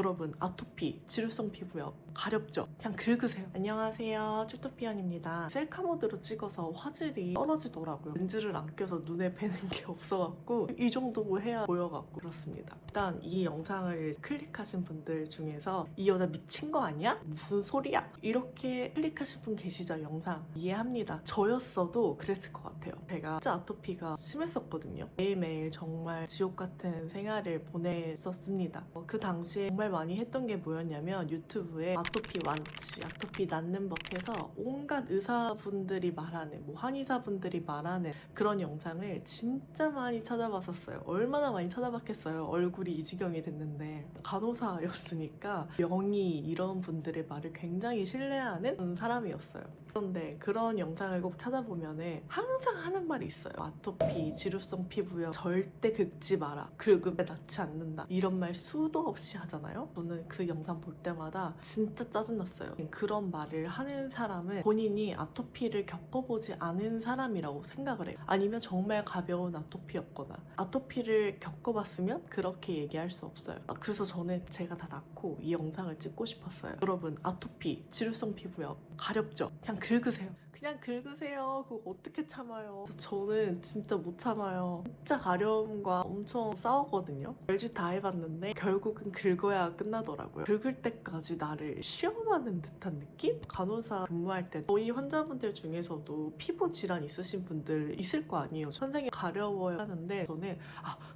여러분, 아토피, 지루성 피부염 가렵죠? 그냥 긁으세요. 안녕하세요, 쭈토피언입니다. 셀카 모드로 찍어서 화질이 떨어지더라고요. 렌즈를 안 껴서 눈에 뵈는 게 없어갖고 이 정도 해야 보여갖고 그렇습니다. 일단 이 영상을 클릭하신 분들 중에서 이 여자 미친 거 아니야? 무슨 소리야? 이렇게 클릭하신 분 계시죠? 영상 이해합니다. 저였어도 그랬을 것 같아요. 제가 진짜 아토피가 심했었거든요. 매일매일 정말 지옥 같은 생활을 보냈었습니다. 그 당시에 정말 많이 했던 게 뭐였냐면 유튜브에 아토피 완치, 아토피 낫는 법 해서 온갖 의사분들이 말하는, 한의사분들이 말하는 그런 영상을 진짜 많이 찾아봤었어요. 얼마나 많이 찾아봤겠어요. 얼굴이 이 지경이 됐는데. 간호사였으니까 명의 이런 분들의 말을 굉장히 신뢰하는 사람이었어요. 그런데 그런 영상을 꼭 찾아보면은 항상 하는 말이 있어요. 아토피, 지루성 피부염 절대 긁지 마라. 긁으면 낫지 않는다. 이런 말 수도 없이 하잖아요. 저는 그 영상 볼 때마다 진짜 짜증났어요. 그런 말을 하는 사람은 본인이 아토피를 겪어보지 않은 사람이라고 생각을 해요. 아니면 정말 가벼운 아토피였거나 아토피를 겪어봤으면 그렇게 얘기할 수 없어요. 그래서 저는 제가 다 낳고 이 영상을 찍고 싶었어요. 여러분, 아토피, 지루성 피부염 가렵죠? 그냥 긁으세요. 그냥 긁으세요. 그거 어떻게 참아요? 저는 진짜 못 참아요. 진짜 가려움과 엄청 싸우거든요. 별짓 다 해봤는데 결국은 긁어야 끝나더라고요. 긁을 때까지 나를 시험하는 듯한 느낌? 간호사 근무할 때 저희 환자분들 중에서도 피부 질환 있으신 분들 있을 거 아니에요. 선생님 가려워요 하는데 저는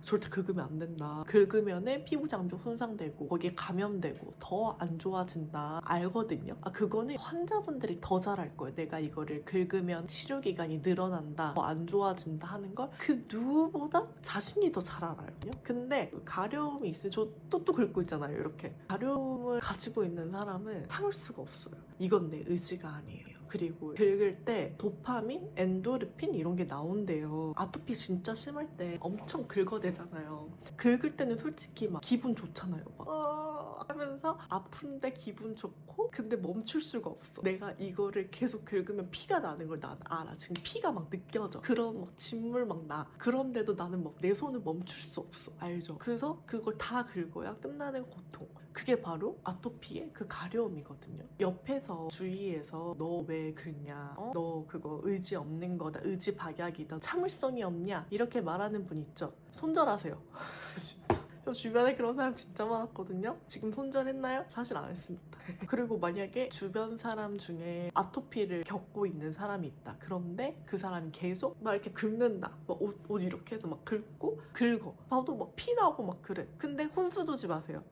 절대 긁으면 안 된다. 긁으면은 피부 장벽 손상되고 거기에 감염되고 더 안 좋아진다 알거든요. 그거는 환자분들이 더 잘 알 거예요. 내가 이거를 긁으면 치료 기간이 늘어난다, 더 안 좋아진다 하는 걸 그 누구보다 자신이 더 잘 알아요. 근데 가려움이 있으면 저 또 긁고 있잖아요. 이렇게 가려움을 가지고 있는 사람은 참을 수가 없어요. 이건 내 의지가 아니에요. 그리고 긁을 때 도파민, 엔도르핀 이런 게 나온대요. 아토피 진짜 심할 때 엄청 긁어대잖아요. 긁을 때는 솔직히 막 기분 좋잖아요. 막 하면서 아픈데 기분 좋고 근데 멈출 수가 없어. 내가 이거를 계속 긁으면 피가 나는 걸 난 알아. 지금 피가 막 느껴져. 그런 막 진물 막 나. 그런데도 나는 막 내 손을 멈출 수 없어. 알죠? 그래서 그걸 다 긁어야 끝나는 고통. 그게 바로 아토피의 그 가려움이거든요. 옆에서 주위에서 너 왜 긁냐? 너 그거 의지 없는 거다. 의지 박약이다. 참을성이 없냐? 이렇게 말하는 분 있죠? 손절하세요. 저 주변에 그런 사람 진짜 많았거든요. 지금 손절했나요? 사실 안 했습니다. 그리고 만약에 주변 사람 중에 아토피를 겪고 있는 사람이 있다. 그런데 그 사람이 계속 막 이렇게 긁는다. 막 옷 이렇게 해서 막 긁고 긁어. 봐도 막 피 나오고 막 그래. 근데 혼수 두지 마세요.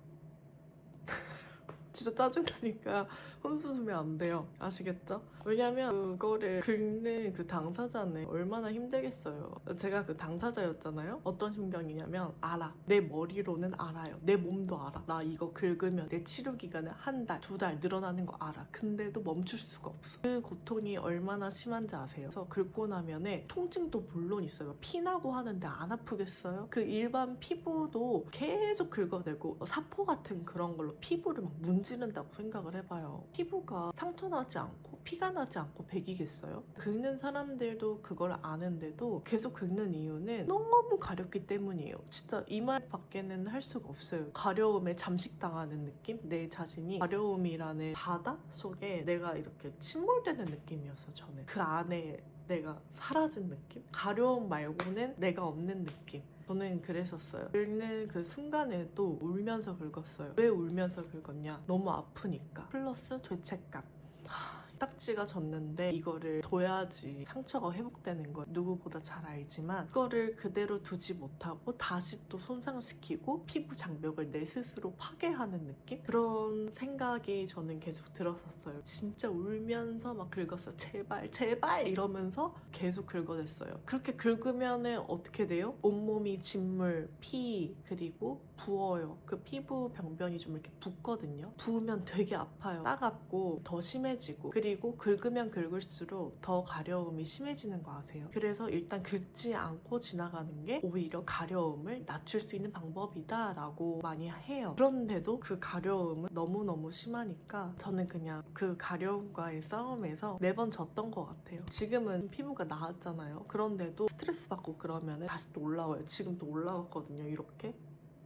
진짜 짜증나니까 혼수 주면 안 돼요. 아시겠죠? 왜냐면 그거를 긁는 그 당사자는 얼마나 힘들겠어요. 제가 그 당사자였잖아요. 어떤 심경이냐면 알아. 내 머리로는 알아요. 내 몸도 알아. 나 이거 긁으면 내 치료 기간은 한 달, 두 달 늘어나는 거 알아. 근데도 멈출 수가 없어. 그 고통이 얼마나 심한지 아세요? 그래서 긁고 나면은 통증도 물론 있어요. 피나고 하는데 안 아프겠어요? 그 일반 피부도 계속 긁어대고 사포 같은 그런 걸로 피부를 막 문지른다고 생각을 해봐요. 피부가 상처 나지 않고 피가 나지 않고 백이겠어요? 긁는 사람들도 그걸 아는데도 계속 긁는 이유는 너무 가렵기 때문이에요. 진짜 이 말 밖에는 할 수가 없어요. 가려움에 잠식당하는 느낌? 내 자신이 가려움이라는 바다 속에 내가 이렇게 침몰되는 느낌이었어. 저는 그 안에 내가 사라진 느낌? 가려움 말고는 내가 없는 느낌. 저는 그랬었어요. 긁는 그 순간에도 울면서 긁었어요. 왜 울면서 긁었냐? 너무 아프니까. 플러스 죄책감. 딱지가 졌는데 이거를 둬야지 상처가 회복되는 걸 누구보다 잘 알지만 그거를 그대로 두지 못하고 다시 또 손상시키고 피부 장벽을 내 스스로 파괴하는 느낌? 그런 생각이 저는 계속 들었었어요. 진짜 울면서 막 긁었어요. 제발 제발 이러면서 계속 긁어댔어요. 그렇게 긁으면은 어떻게 돼요? 온몸이 진물, 피 그리고 부어요. 그 피부 병변이 좀 이렇게 붓거든요. 부으면 되게 아파요. 따갑고 더 심해지고 그리고 긁으면 긁을수록 더 가려움이 심해지는 거 아세요? 그래서 일단 긁지 않고 지나가는 게 오히려 가려움을 낮출 수 있는 방법이다 라고 많이 해요. 그런데도 그 가려움은 너무너무 심하니까 저는 그냥 그 가려움과의 싸움에서 매번 졌던 것 같아요. 지금은 피부가 나았잖아요. 그런데도 스트레스 받고 그러면 다시 또 올라와요. 지금 또 올라왔거든요. 이렇게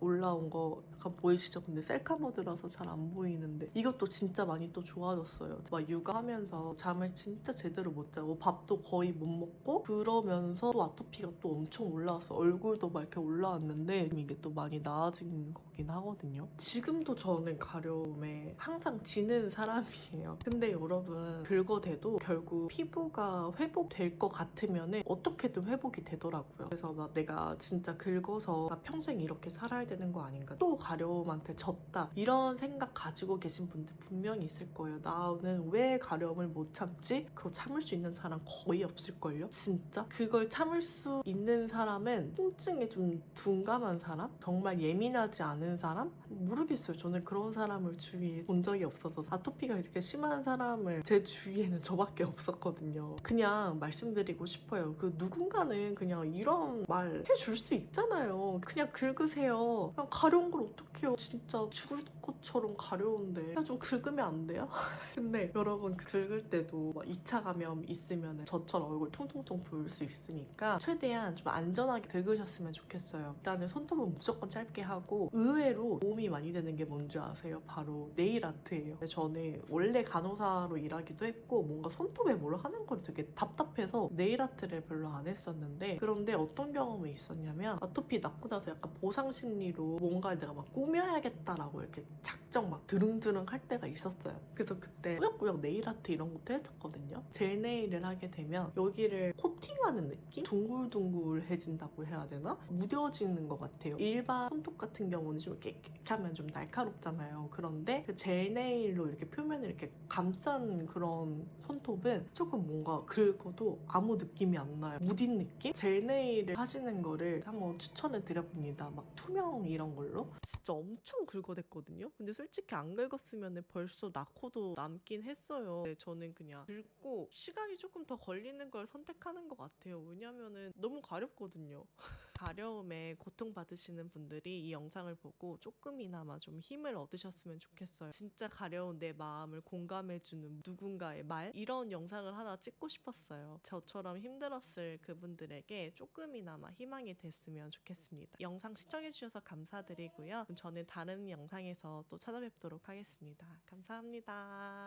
올라온 거 약간 보이시죠? 근데 셀카 모드라서 잘 안 보이는데 이것도 진짜 많이 또 좋아졌어요. 막 육아하면서 잠을 진짜 제대로 못 자고 밥도 거의 못 먹고 그러면서 또 아토피가 또 엄청 올라왔어. 얼굴도 막 이렇게 올라왔는데 이게 또 많이 나아진 거긴 하거든요. 지금도 저는 가려움에 항상 지는 사람이에요. 근데 여러분 긁어대도 결국 피부가 회복될 것 같으면 어떻게든 회복이 되더라고요. 그래서 막 내가 진짜 긁어서 나 평생 이렇게 살아야 되는 거 아닌가, 또 가려움한테 졌다, 이런 생각 가지고 계신 분들 분명히 있을 거예요. 나는 왜 가려움을 못 참지? 그거 참을 수 있는 사람 거의 없을걸요? 진짜? 그걸 참을 수 있는 사람은 통증에 좀 둔감한 사람? 정말 예민하지 않은 사람? 모르겠어요. 저는 그런 사람을 주위에 본 적이 없어서 아토피가 이렇게 심한 사람을 제 주위에는 저밖에 없었거든요. 그냥 말씀드리고 싶어요. 그 누군가는 그냥 이런 말 해줄 수 있잖아요. 그냥 긁으세요. 그냥 가려운 걸 어떡해요. 진짜 죽을 것처럼 가려운데 그냥 좀 긁으면 안 돼요? 근데 여러분 긁을 때도 막 2차 감염 있으면 저처럼 얼굴 퉁퉁퉁 부을 수 있으니까 최대한 좀 안전하게 긁으셨으면 좋겠어요. 일단은 손톱은 무조건 짧게 하고, 의외로 도움이 많이 되는 게 뭔지 아세요? 바로 네일 아트예요. 저는 원래 간호사로 일하기도 했고 뭔가 손톱에 뭘 하는 걸 되게 답답해서 네일 아트를 별로 안 했었는데, 그런데 어떤 경험이 있었냐면 아토피 낫고 나서 약간 보상 심리로 뭔가를 내가 막 꾸며야겠다라고 이렇게 작정 막 드릉드릉 할 때가 있었어요. 그래서 그때 꾸역꾸역 네일 아트 이런 것도 했었거든요. 젤 네일을 하게 되면 여기를 코팅하는 느낌? 둥글둥글해진다고 해야 되나? 무뎌지는 것 같아요. 일반 손톱 같은 경우는 좀 이렇게 하면 좀 날카롭잖아요. 그런데 그 젤 네일로 이렇게 표면을 이렇게 감싼 그런 손톱은 조금 뭔가 긁어도 아무 느낌이 안 나요. 무딘 느낌? 젤 네일을 하시는 거를 한번 추천을 드려봅니다. 막 투명 이런 걸로. 진짜 엄청 긁어댔거든요. 근데 솔직히 안 긁었으면 벌써 낙호도 남긴 했어요. 근데 저는 그냥 긁고 시간이 조금 더 걸리는 걸 선택하는 것 같아요. 왜냐면은 너무 가렵거든요. 가려움에 고통받으시는 분들이 이 영상을 보고 조금이나마 좀 힘을 얻으셨으면 좋겠어요. 진짜 가려운 내 마음을 공감해주는 누군가의 말? 이런 영상을 하나 찍고 싶었어요. 저처럼 힘들었을 그분들에게 조금이나마 희망이 됐으면 좋겠습니다. 영상 시청해주셔서 감사드리고요. 저는 다른 영상에서 또 찾아뵙도록 하겠습니다. 감사합니다.